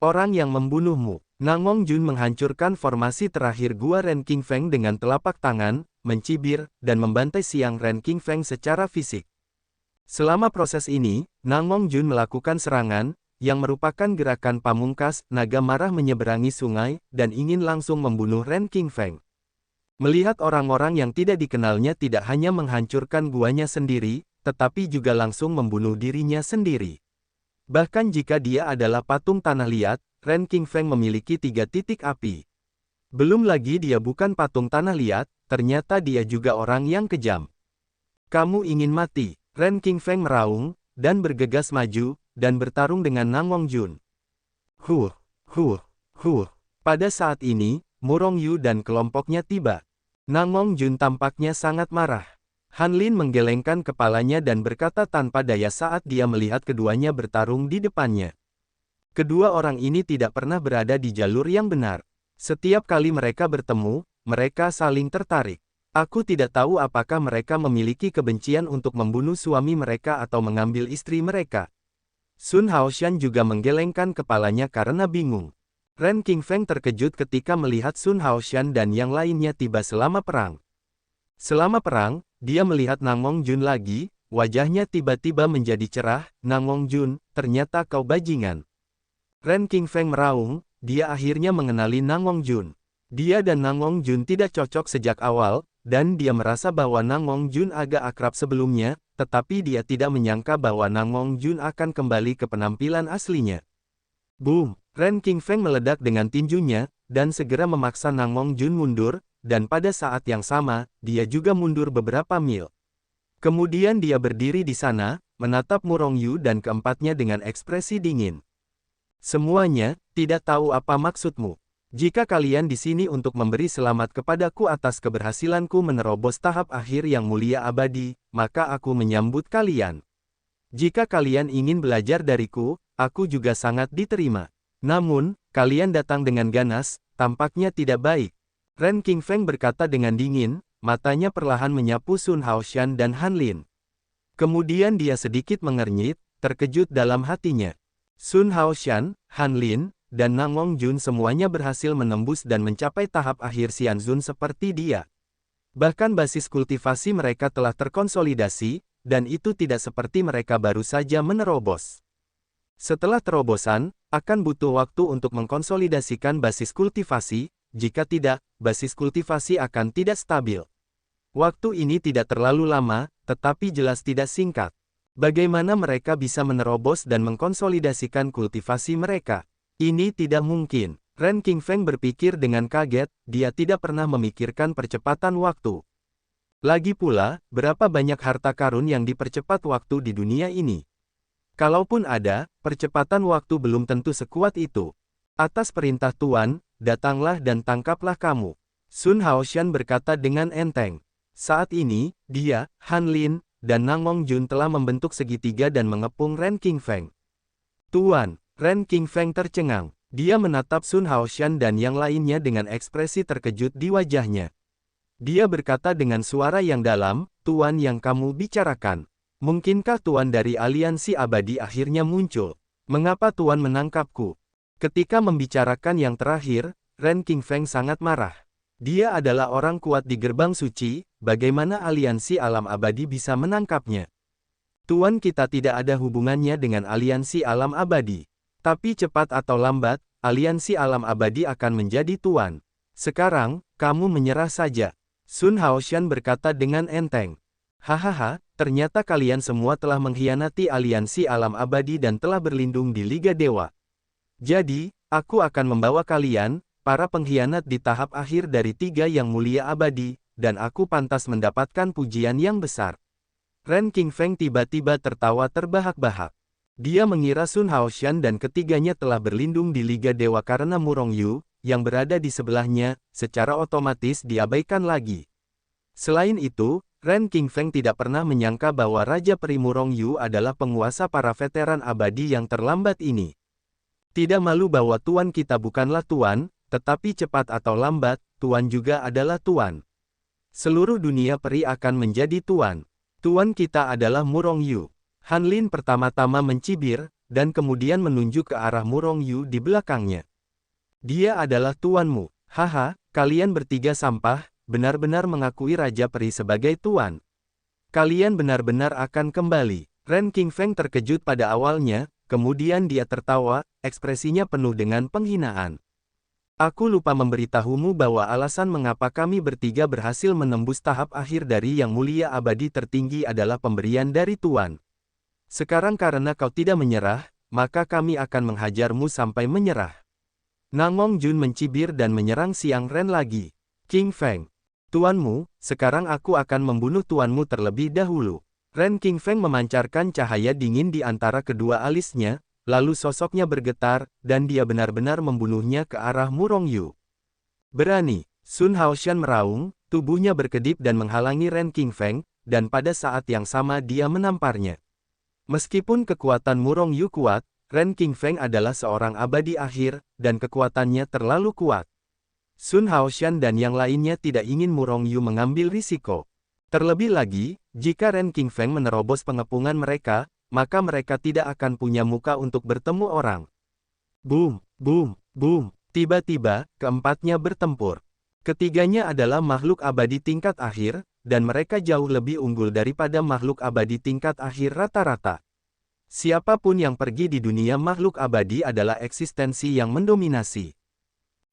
Orang yang membunuhmu. Nangong Jun menghancurkan formasi terakhir Gua Ren King Feng dengan telapak tangan, mencibir, dan membantai siang Ren King Feng secara fisik. Selama proses ini, Nangong Jun melakukan serangan, yang merupakan gerakan pamungkas, naga marah menyeberangi sungai, dan ingin langsung membunuh Ren King Feng. Melihat orang-orang yang tidak dikenalnya tidak hanya menghancurkan guanya sendiri, tetapi juga langsung membunuh dirinya sendiri. Bahkan jika dia adalah patung tanah liat, Ren King Feng memiliki 3 titik api. Belum lagi dia bukan patung tanah liat, ternyata dia juga orang yang kejam. Kamu ingin mati? Ren King Feng meraung, dan bergegas maju, dan bertarung dengan Nangong Jun. Huh. Pada saat ini, Murong Yu dan kelompoknya tiba. Nangong Jun tampaknya sangat marah. Han Lin menggelengkan kepalanya dan berkata tanpa daya saat dia melihat keduanya bertarung di depannya. Kedua orang ini tidak pernah berada di jalur yang benar. Setiap kali mereka bertemu, mereka saling tertarik. Aku tidak tahu apakah mereka memiliki kebencian untuk membunuh suami mereka atau mengambil istri mereka. Sun Haoshan juga menggelengkan kepalanya karena bingung. Ren King Feng terkejut ketika melihat Sun Haoshan dan yang lainnya tiba selama perang. Selama perang, dia melihat Nangong Jun lagi, wajahnya tiba-tiba menjadi cerah. Nangong Jun, ternyata kau bajingan. Ren King Feng meraung, dia akhirnya mengenali Nangong Jun. Dia dan Nangong Jun tidak cocok sejak awal, dan dia merasa bahwa Nangong Jun agak akrab sebelumnya, tetapi dia tidak menyangka bahwa Nangong Jun akan kembali ke penampilan aslinya. Boom! Ren King Feng meledak dengan tinjunya, dan segera memaksa Nangong Jun mundur, dan pada saat yang sama, dia juga mundur beberapa mil. Kemudian dia berdiri di sana, menatap Murong Yu dan keempatnya dengan ekspresi dingin. Semuanya, tidak tahu apa maksudmu. Jika kalian di sini untuk memberi selamat kepadaku atas keberhasilanku menerobos tahap akhir yang mulia abadi, maka aku menyambut kalian. Jika kalian ingin belajar dariku, aku juga sangat diterima. Namun, kalian datang dengan ganas, tampaknya tidak baik. Ren King Feng berkata dengan dingin, matanya perlahan menyapu Sun Haoshan dan Han Lin. Kemudian dia sedikit mengernyit, terkejut dalam hatinya. Sun Haoshan, Han Lin, dan Nangong Jun semuanya berhasil menembus dan mencapai tahap akhir Xianzun seperti dia. Bahkan basis kultivasi mereka telah terkonsolidasi, dan itu tidak seperti mereka baru saja menerobos. Setelah terobosan, akan butuh waktu untuk mengkonsolidasikan basis kultivasi, jika tidak, basis kultivasi akan tidak stabil. Waktu ini tidak terlalu lama, tetapi jelas tidak singkat. Bagaimana mereka bisa menerobos dan mengkonsolidasikan kultivasi mereka? Ini tidak mungkin. Ren King Feng berpikir dengan kaget, dia tidak pernah memikirkan percepatan waktu. Lagi pula, berapa banyak harta karun yang dipercepat waktu di dunia ini? Kalaupun ada, percepatan waktu belum tentu sekuat itu. Atas perintah Tuan, datanglah dan tangkaplah kamu. Sun Haoshan berkata dengan enteng. Saat ini, dia, Han Lin, dan Nangong Jun telah membentuk segitiga dan mengepung Ren King Feng. Tuan, Ren King Feng tercengang. Dia menatap Sun Haoshan dan yang lainnya dengan ekspresi terkejut di wajahnya. Dia berkata dengan suara yang dalam, Tuan yang kamu bicarakan. Mungkinkah Tuan dari Aliansi Abadi akhirnya muncul? Mengapa Tuan menangkapku? Ketika membicarakan yang terakhir, Ren King Feng sangat marah. Dia adalah orang kuat di gerbang suci, bagaimana Aliansi Alam Abadi bisa menangkapnya? Tuan kita tidak ada hubungannya dengan Aliansi Alam Abadi. Tapi cepat atau lambat, Aliansi Alam Abadi akan menjadi Tuan. Sekarang, kamu menyerah saja. Sun Haoshan berkata dengan enteng. Hahaha, ternyata kalian semua telah mengkhianati Aliansi Alam Abadi dan telah berlindung di Liga Dewa. Jadi, aku akan membawa kalian, para pengkhianat di tahap akhir dari 3 yang mulia abadi, dan aku pantas mendapatkan pujian yang besar. Ren King Feng tiba-tiba tertawa terbahak-bahak. Dia mengira Sun Haoshan dan ketiganya telah berlindung di Liga Dewa karena Murong Yu, yang berada di sebelahnya, secara otomatis diabaikan lagi. Selain itu, Ren King Feng tidak pernah menyangka bahwa Raja Peri Murong Yu adalah penguasa para veteran abadi yang terlambat ini. Tidak malu bahwa Tuan kita bukanlah Tuan, tetapi cepat atau lambat, Tuan juga adalah Tuan. Seluruh dunia peri akan menjadi Tuan. Tuan kita adalah Murong Yu. Han Lin pertama-tama mencibir, dan kemudian menunjuk ke arah Murong Yu di belakangnya. Dia adalah tuanmu. Haha, kalian bertiga sampah, benar-benar mengakui Raja Peri sebagai tuan. Kalian benar-benar akan kembali. Ren Qingfeng terkejut pada awalnya, kemudian dia tertawa, ekspresinya penuh dengan penghinaan. Aku lupa memberitahumu bahwa alasan mengapa kami bertiga berhasil menembus tahap akhir dari Yang Mulia Abadi Tertinggi adalah pemberian dari Tuan. Sekarang karena kau tidak menyerah, maka kami akan menghajarmu sampai menyerah. Nangong Jun mencibir dan menyerang Xiang Ren lagi. Qingfeng, tuanmu, sekarang aku akan membunuh tuanmu terlebih dahulu. Ren Qingfeng memancarkan cahaya dingin di antara kedua alisnya, lalu sosoknya bergetar, dan dia benar-benar membunuhnya ke arah Murong Yu. Berani, Sun Haoshan meraung, tubuhnya berkedip dan menghalangi Ren Qingfeng, dan pada saat yang sama dia menamparnya. Meskipun kekuatan Murong Yu kuat, Ren Qingfeng adalah seorang abadi akhir, dan kekuatannya terlalu kuat. Sun Haoshan dan yang lainnya tidak ingin Murong Yu mengambil risiko. Terlebih lagi, jika Ren Qingfeng menerobos pengepungan mereka, maka mereka tidak akan punya muka untuk bertemu orang. Boom, boom, boom. Tiba-tiba, keempatnya bertempur. Ketiganya adalah makhluk abadi tingkat akhir, dan mereka jauh lebih unggul daripada makhluk abadi tingkat akhir rata-rata. Siapapun yang pergi di dunia makhluk abadi adalah eksistensi yang mendominasi.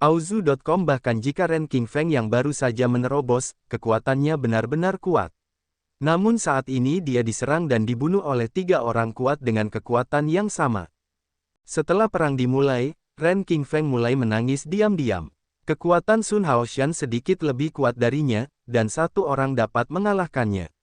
Auzu.com bahkan jika Ren Qingfeng yang baru saja menerobos, kekuatannya benar-benar kuat. Namun saat ini dia diserang dan dibunuh oleh 3 orang kuat dengan kekuatan yang sama. Setelah perang dimulai, Ren Qingfeng mulai menangis diam-diam. Kekuatan Sun Haoshan sedikit lebih kuat darinya, dan 1 orang dapat mengalahkannya.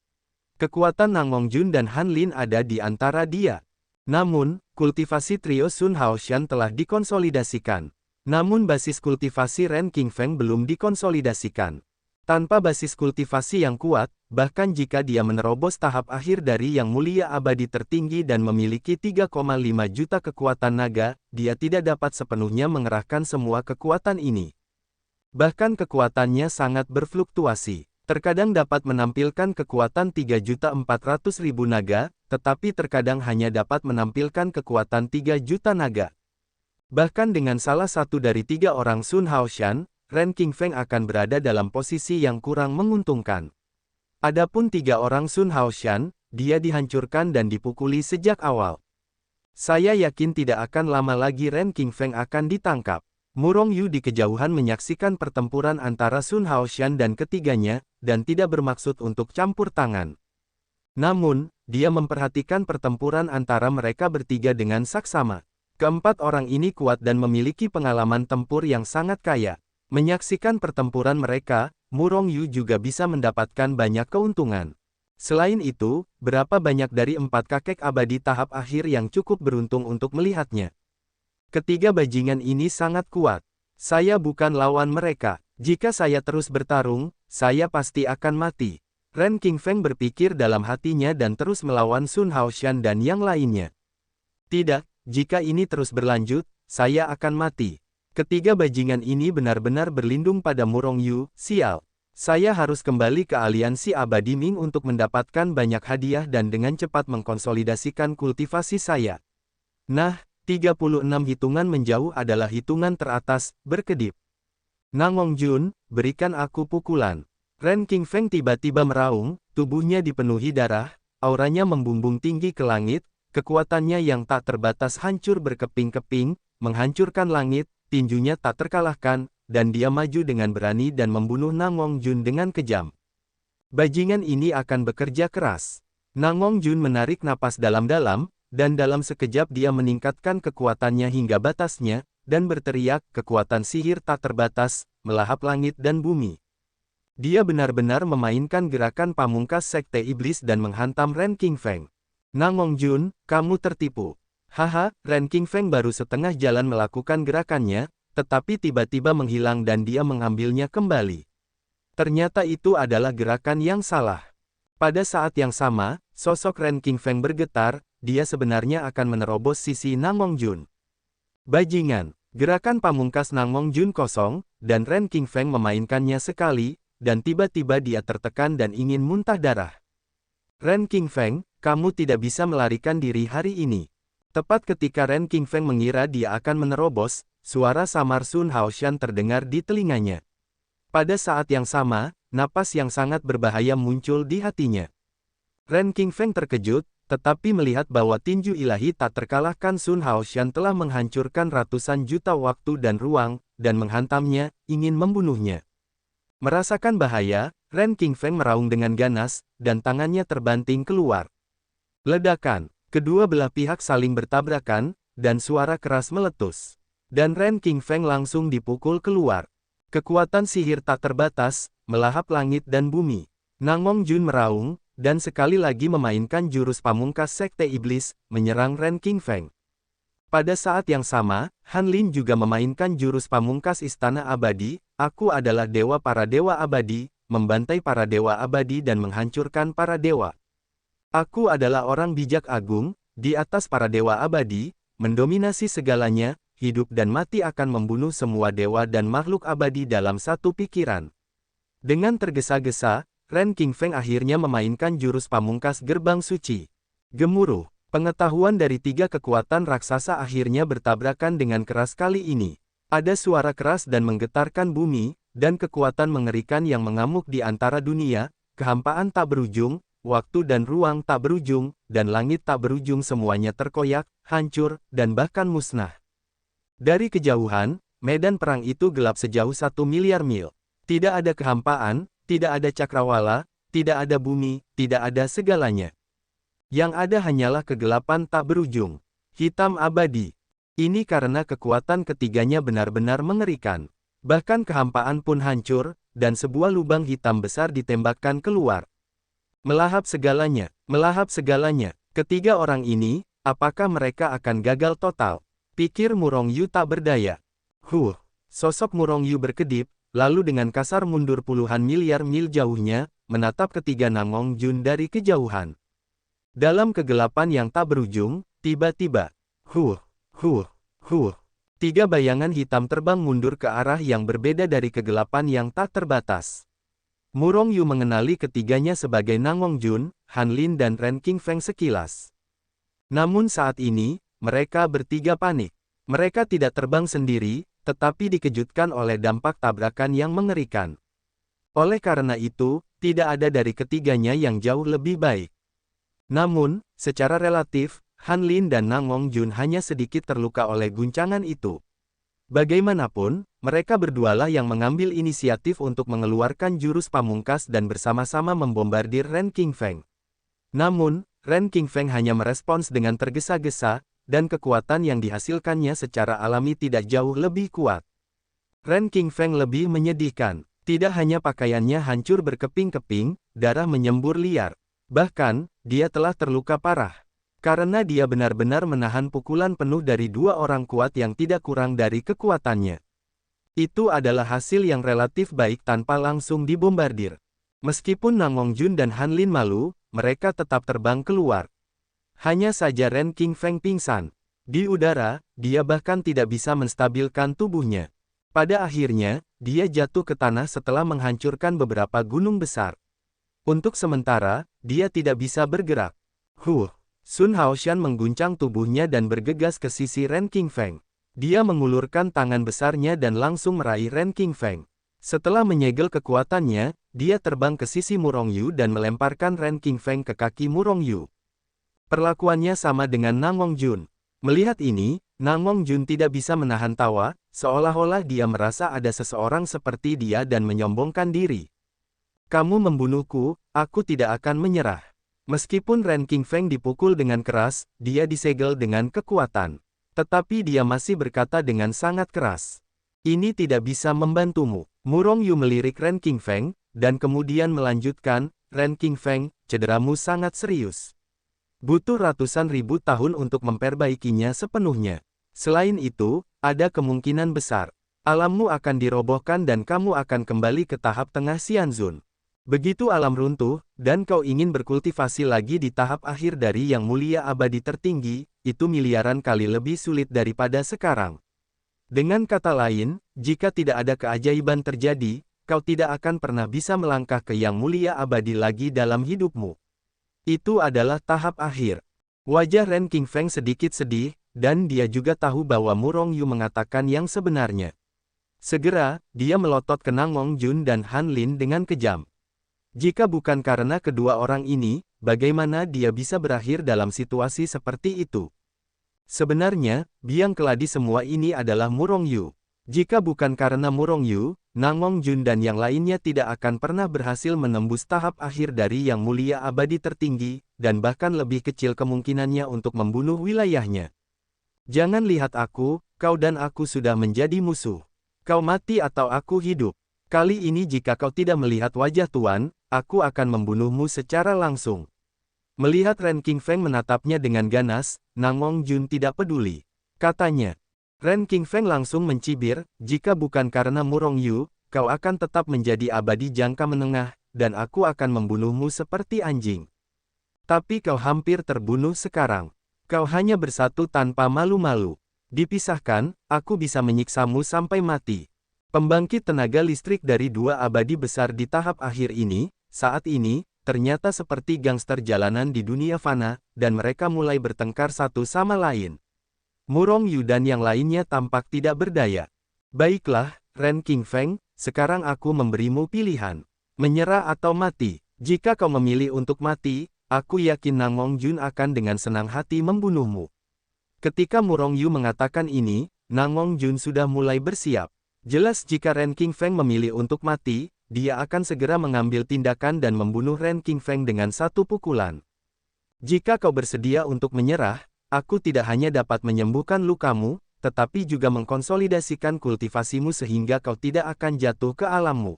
Kekuatan Nangong Jun dan Han Lin ada di antara dia. Namun, kultivasi trio Sun Haoshan telah dikonsolidasikan. Namun basis kultivasi Ren Qingfeng belum dikonsolidasikan. Tanpa basis kultivasi yang kuat, bahkan jika dia menerobos tahap akhir dari Yang Mulia Abadi Tertinggi dan memiliki 3,5 juta kekuatan naga, dia tidak dapat sepenuhnya mengerahkan semua kekuatan ini. Bahkan kekuatannya sangat berfluktuasi. Terkadang dapat menampilkan kekuatan 3.400.000 naga, tetapi terkadang hanya dapat menampilkan kekuatan 3 juta naga. Bahkan dengan salah satu dari 3 orang Sun Haoshan, Ren Qingfeng akan berada dalam posisi yang kurang menguntungkan. Adapun 3 orang Sun Haoshan, dia dihancurkan dan dipukuli sejak awal. Saya yakin tidak akan lama lagi Ren Qingfeng akan ditangkap. Murong Yu di kejauhan menyaksikan pertempuran antara Sun Haoshan dan ketiganya, dan tidak bermaksud untuk campur tangan. Namun, dia memperhatikan pertempuran antara mereka bertiga dengan saksama. Keempat orang ini kuat dan memiliki pengalaman tempur yang sangat kaya. Menyaksikan pertempuran mereka, Murong Yu juga bisa mendapatkan banyak keuntungan. Selain itu, berapa banyak dari 4 kakek abadi tahap akhir yang cukup beruntung untuk melihatnya. Ketiga bajingan ini sangat kuat. Saya bukan lawan mereka. Jika saya terus bertarung, saya pasti akan mati. Ren Qingfeng berpikir dalam hatinya dan terus melawan Sun Haoshan dan yang lainnya. Tidak, jika ini terus berlanjut, saya akan mati. Ketiga bajingan ini benar-benar berlindung pada Murong Yu. Sial. Saya harus kembali ke aliansi abadi Ming untuk mendapatkan banyak hadiah dan dengan cepat mengkonsolidasikan kultivasi saya. Nah, 36 hitungan menjauh adalah hitungan teratas, berkedip. Nangong Jun, berikan aku pukulan. Ren Qingfeng tiba-tiba meraung, tubuhnya dipenuhi darah, auranya membumbung tinggi ke langit, kekuatannya yang tak terbatas hancur berkeping-keping, menghancurkan langit, tinjunya tak terkalahkan, dan dia maju dengan berani dan membunuh Nangong Jun dengan kejam. Bajingan ini akan bekerja keras. Nangong Jun menarik napas dalam-dalam, dan dalam sekejap dia meningkatkan kekuatannya hingga batasnya, dan berteriak, kekuatan sihir tak terbatas, melahap langit dan bumi. Dia benar-benar memainkan gerakan pamungkas Sekte Iblis dan menghantam Ren Qingfeng. Nangong Jun, kamu tertipu. Haha, Ren Qingfeng baru setengah jalan melakukan gerakannya, tetapi tiba-tiba menghilang dan dia mengambilnya kembali. Ternyata itu adalah gerakan yang salah. Pada saat yang sama, sosok Ren Qingfeng bergetar, dia sebenarnya akan menerobos sisi Nangong Jun. Bajingan, gerakan pamungkas Nangong Jun kosong, dan Ren Qingfeng memainkannya sekali, dan tiba-tiba dia tertekan dan ingin muntah darah. Ren Qingfeng, kamu tidak bisa melarikan diri hari ini. Tepat ketika Ren Qingfeng mengira dia akan menerobos, suara samar Sun Haoshan terdengar di telinganya. Pada saat yang sama, napas yang sangat berbahaya muncul di hatinya. Ren Qingfeng terkejut, tetapi melihat bahwa tinju ilahi tak terkalahkan Sun Haoshan telah menghancurkan ratusan juta waktu dan ruang, dan menghantamnya, ingin membunuhnya. Merasakan bahaya, Ren Qingfeng meraung dengan ganas, dan tangannya terbanting keluar. Ledakan, kedua belah pihak saling bertabrakan, dan suara keras meletus. Dan Ren Qingfeng langsung dipukul keluar. Kekuatan sihir tak terbatas, melahap langit dan bumi. Nangong Jun meraung, dan sekali lagi memainkan jurus pamungkas Sekte Iblis, menyerang Ren Qingfeng. Pada saat yang sama, Han Lin juga memainkan jurus pamungkas Istana Abadi, aku adalah dewa para dewa abadi, membantai para dewa abadi dan menghancurkan para dewa. Aku adalah orang bijak agung, di atas para dewa abadi, mendominasi segalanya, hidup dan mati akan membunuh semua dewa dan makhluk abadi dalam satu pikiran. Dengan tergesa-gesa, Ren Qingfeng akhirnya memainkan jurus pamungkas Gerbang Suci. Gemuruh, pengetahuan dari tiga kekuatan raksasa akhirnya bertabrakan dengan keras kali ini. Ada suara keras dan menggetarkan bumi, dan kekuatan mengerikan yang mengamuk di antara dunia, kehampaan tak berujung, waktu dan ruang tak berujung, dan langit tak berujung semuanya terkoyak, hancur, dan bahkan musnah. Dari kejauhan, medan perang itu gelap sejauh 1 miliar mil. Tidak ada kehampaan, tidak ada cakrawala, tidak ada bumi, tidak ada segalanya. Yang ada hanyalah kegelapan tak berujung. Hitam abadi. Ini karena kekuatan ketiganya benar-benar mengerikan. Bahkan kehampaan pun hancur, dan sebuah lubang hitam besar ditembakkan keluar. Melahap segalanya, melahap segalanya. Ketiga orang ini, apakah mereka akan gagal total? Pikir Murong Yu tak berdaya. Sosok Murong Yu berkedip, lalu dengan kasar mundur puluhan miliar mil jauhnya, menatap ketiga Nangong Jun dari kejauhan. Dalam kegelapan yang tak berujung, tiba-tiba, tiga bayangan hitam terbang mundur ke arah yang berbeda dari kegelapan yang tak terbatas. Murong Yu mengenali ketiganya sebagai Nangong Jun, Han Lin dan Ren Qingfeng sekilas. Namun saat ini, mereka bertiga panik. Mereka tidak terbang sendiri, tetapi dikejutkan oleh dampak tabrakan yang mengerikan. Oleh karena itu, tidak ada dari ketiganya yang jauh lebih baik. Namun, secara relatif, Han Lin dan Nangong Jun hanya sedikit terluka oleh guncangan itu. Bagaimanapun, mereka berdualah yang mengambil inisiatif untuk mengeluarkan jurus pamungkas dan bersama-sama membombardir Ren Qingfeng. Namun, Ren Qingfeng hanya merespons dengan tergesa-gesa, dan kekuatan yang dihasilkannya secara alami tidak jauh lebih kuat. Ren Qingfeng lebih menyedihkan. Tidak hanya pakaiannya hancur berkeping-keping, darah menyembur liar. Bahkan, dia telah terluka parah. Karena dia benar-benar menahan pukulan penuh dari dua orang kuat yang tidak kurang dari kekuatannya. Itu adalah hasil yang relatif baik tanpa langsung dibombardir. Meskipun Nangong Jun dan Han Lin malu, mereka tetap terbang keluar. Hanya saja Ren Qingfeng pingsan. Di udara, dia bahkan tidak bisa menstabilkan tubuhnya. Pada akhirnya, dia jatuh ke tanah setelah menghancurkan beberapa gunung besar. Untuk sementara, dia tidak bisa bergerak. Sun Haoshan mengguncang tubuhnya dan bergegas ke sisi Ren Qingfeng. Dia mengulurkan tangan besarnya dan langsung meraih Ren Qingfeng. Setelah menyegel kekuatannya, dia terbang ke sisi Murong Yu dan melemparkan Ren Qingfeng ke kaki Murong Yu. Perlakuannya sama dengan Nangong Jun. Melihat ini, Nangong Jun tidak bisa menahan tawa, seolah-olah dia merasa ada seseorang seperti dia dan menyombongkan diri. Kamu membunuhku, aku tidak akan menyerah. Meskipun Ren Qingfeng dipukul dengan keras, dia disegel dengan kekuatan. Tetapi dia masih berkata dengan sangat keras. Ini tidak bisa membantumu. Murong Yu melirik Ren Qingfeng, dan kemudian melanjutkan, Ren Qingfeng, cederamu sangat serius. Butuh ratusan ribu tahun untuk memperbaikinya sepenuhnya. Selain itu, ada kemungkinan besar. Alammu akan dirobohkan dan kamu akan kembali ke tahap tengah Xianzun. Begitu alam runtuh, dan kau ingin berkultivasi lagi di tahap akhir dari yang mulia abadi tertinggi, itu miliaran kali lebih sulit daripada sekarang. Dengan kata lain, jika tidak ada keajaiban terjadi, kau tidak akan pernah bisa melangkah ke yang mulia abadi lagi dalam hidupmu. Itu adalah tahap akhir. Wajah Ren Qingfeng sedikit sedih, dan dia juga tahu bahwa Murong Yu mengatakan yang sebenarnya. Segera, dia melotot ke Nangong Jun dan Han Lin dengan kejam. Jika bukan karena kedua orang ini, bagaimana dia bisa berakhir dalam situasi seperti itu? Sebenarnya, biang keladi semua ini adalah Murong Yu. Jika bukan karena Murong Yu, Nangong Jun dan yang lainnya tidak akan pernah berhasil menembus tahap akhir dari Yang Mulia Abadi tertinggi, dan bahkan lebih kecil kemungkinannya untuk membunuh wilayahnya. Jangan lihat aku, kau dan aku sudah menjadi musuh. Kau mati atau aku hidup. Kali ini jika kau tidak melihat wajah Tuan, aku akan membunuhmu secara langsung. Melihat Ren Qingfeng menatapnya dengan ganas, Nangong Jun tidak peduli. Katanya. Ren Qingfeng langsung mencibir, jika bukan karena Murong Yu, kau akan tetap menjadi abadi jangka menengah, dan aku akan membunuhmu seperti anjing. Tapi kau hampir terbunuh sekarang. Kau hanya bersatu tanpa malu-malu. Dipisahkan, aku bisa menyiksamu sampai mati. Pembangkit tenaga listrik dari dua abadi besar di tahap akhir ini, saat ini, ternyata seperti gangster jalanan di dunia fana, dan mereka mulai bertengkar satu sama lain. Murong Yu dan yang lainnya tampak tidak berdaya. Baiklah, Ren Qingfeng, sekarang aku memberimu pilihan. Menyerah atau mati. Jika kau memilih untuk mati, aku yakin Nangong Jun akan dengan senang hati membunuhmu. Ketika Murong Yu mengatakan ini, Nangong Jun sudah mulai bersiap. Jelas jika Ren Qingfeng memilih untuk mati, dia akan segera mengambil tindakan dan membunuh Ren Qingfeng dengan satu pukulan. Jika kau bersedia untuk menyerah, aku tidak hanya dapat menyembuhkan lukamu, tetapi juga mengkonsolidasikan kultivasimu sehingga kau tidak akan jatuh ke alammu.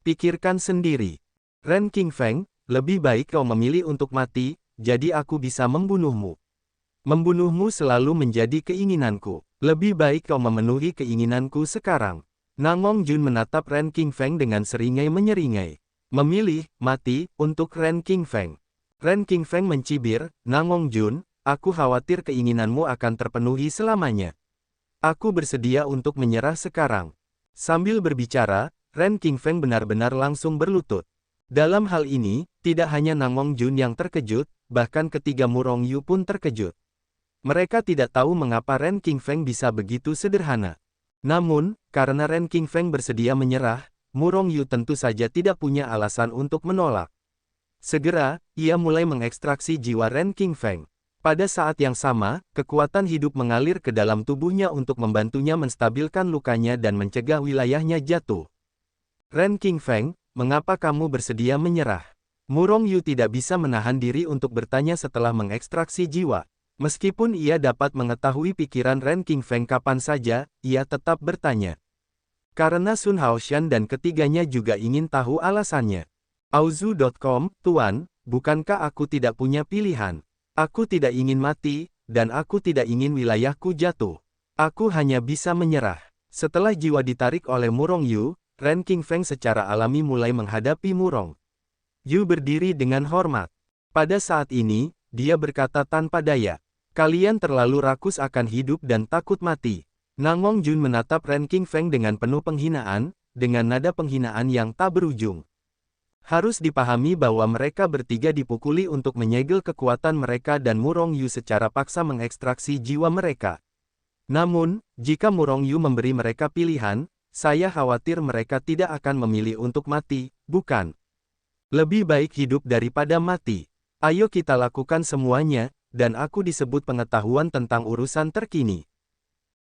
Pikirkan sendiri. Ren Qingfeng, lebih baik kau memilih untuk mati, jadi aku bisa membunuhmu. Membunuhmu selalu menjadi keinginanku. Lebih baik kau memenuhi keinginanku sekarang. Nangong Jun menatap Ren Qingfeng dengan seringai menyeringai. Memilih, mati, untuk Ren Qingfeng. Ren Qingfeng mencibir, Nangong Jun, aku khawatir keinginanmu akan terpenuhi selamanya. Aku bersedia untuk menyerah sekarang. Sambil berbicara, Ren Qingfeng benar-benar langsung berlutut. Dalam hal ini, tidak hanya Nangong Jun yang terkejut, bahkan ketiga Murong Yu pun terkejut. Mereka tidak tahu mengapa Ren Qingfeng bisa begitu sederhana. Namun, karena Ren Qingfeng bersedia menyerah, Murong Yu tentu saja tidak punya alasan untuk menolak. Segera, ia mulai mengekstraksi jiwa Ren Qingfeng. Pada saat yang sama, kekuatan hidup mengalir ke dalam tubuhnya untuk membantunya menstabilkan lukanya dan mencegah wilayahnya jatuh. Ren Qingfeng, mengapa kamu bersedia menyerah? Murong Yu tidak bisa menahan diri untuk bertanya setelah mengekstraksi jiwa. Meskipun ia dapat mengetahui pikiran Ren Qingfeng kapan saja, ia tetap bertanya. Karena Sun Haoshan dan ketiganya juga ingin tahu alasannya. Auzu.com, Tuan, bukankah aku tidak punya pilihan? Aku tidak ingin mati, dan aku tidak ingin wilayahku jatuh. Aku hanya bisa menyerah. Setelah jiwa ditarik oleh Murong Yu, Ren Qingfeng secara alami mulai menghadapi Murong Yu berdiri dengan hormat. Pada saat ini, dia berkata tanpa daya. Kalian terlalu rakus akan hidup dan takut mati. Nangong Jun menatap Ren Qingfeng dengan penuh penghinaan, dengan nada penghinaan yang tak berujung. Harus dipahami bahwa mereka bertiga dipukuli untuk menyegel kekuatan mereka dan Murong Yu secara paksa mengekstraksi jiwa mereka. Namun, jika Murong Yu memberi mereka pilihan, saya khawatir mereka tidak akan memilih untuk mati, bukan? Lebih baik hidup daripada mati. Ayo kita lakukan semuanya, dan aku disebut pengetahuan tentang urusan terkini.